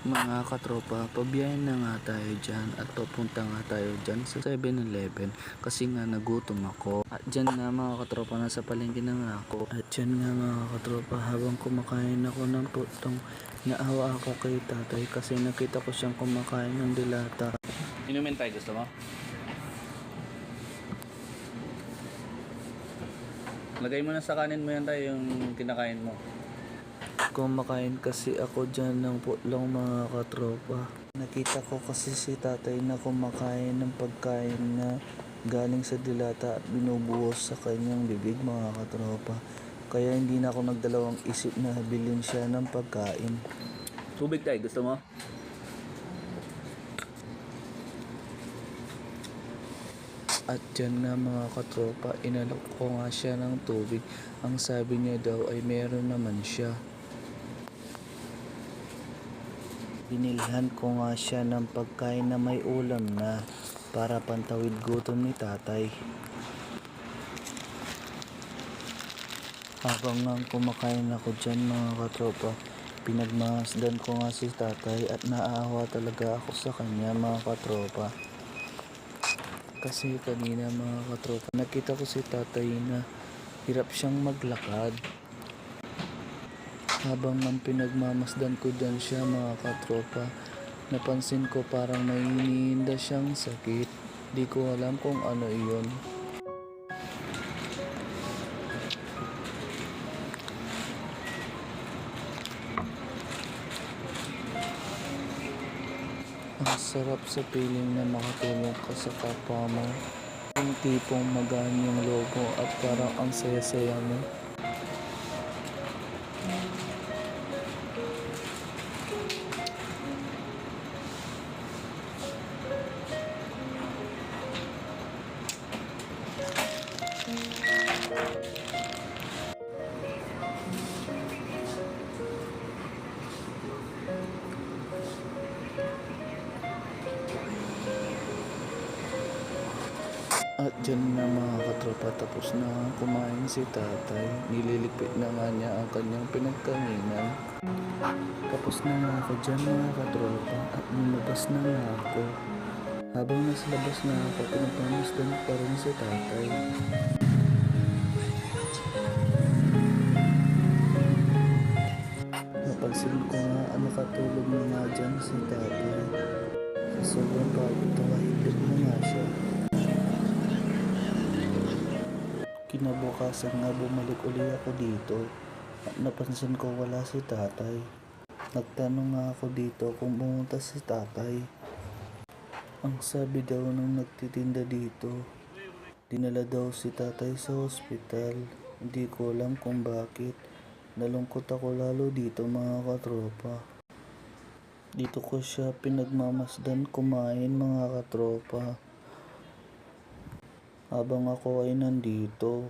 Mga katropa, pabiyahin na nga tayo dyan at papunta nga tayo dyan sa 7-Eleven kasi nga nagutom ako. At dyan nga mga katropa, nasa palengke na nga ako. At dyan nga mga katropa, habang kumakain ako ng putong, naawa ako kay tatay kasi nakita ko siyang kumakain ng dilata. Inumin tayo, gusto mo? Lagay mo na sa kanin mo yan tayo yung kinakain mo. Kumakain kasi ako dyan ng putlong mga katropa. Nakita ko kasi si tatay na kumakain ng pagkain na galing sa dilata at binubuhos sa kanyang bibig mga katropa. Kaya hindi na ako nagdalawang isip na bilhin siya ng pagkain. Tubig tayo, gusto mo? At dyan nga mga katropa, inalok ko nga siya ng tubig. Ang sabi niya daw ay meron naman siya. Binilhan ko nga siya ng pagkain na may ulam na para pantawid gutom ni tatay. Habang nga kumakain ako dyan mga katropa, pinagmasdan ko nga si tatay at naaawa talaga ako sa kanya mga katropa. Kasi kanina mga katropa, nakita ko si tatay na hirap siyang maglakad. Habang man pinagmamasdan ko dyan siya mga katropa, napansin ko parang may hinihinda siyang sakit. Di ko alam kung ano iyon. Ang sarap sa piling na makatulong ka sa kapwa mo. Yung tipong magaan yung loob mo at parang ang saya-saya mo. At dyan na mga katropa, tapos na kumain si tatay. Nililigpit na nga niya ang kanyang pinagkainan. Tapos na nga ako dyan mga katropa at lumabas na nga ako. Habang nasa labas na ako, pinagmamasdan pa rin si tatay. Napansin ko nga nakatulog na nga dyan si tatay. Sa sobrang pagod, tumahimik na nga siya. Kinabukasan nga bumalik uli ako dito at napansin ko wala si tatay. Nagtanong nga ako dito kung pumunta si tatay. Ang sabi daw nung nagtitinda dito, dinala daw si tatay sa ospital. Hindi ko alam kung bakit. Nalungkot ako lalo dito mga katropa. Dito ko siya pinagmamasdan kumain mga katropa. Habang ako ay nandito.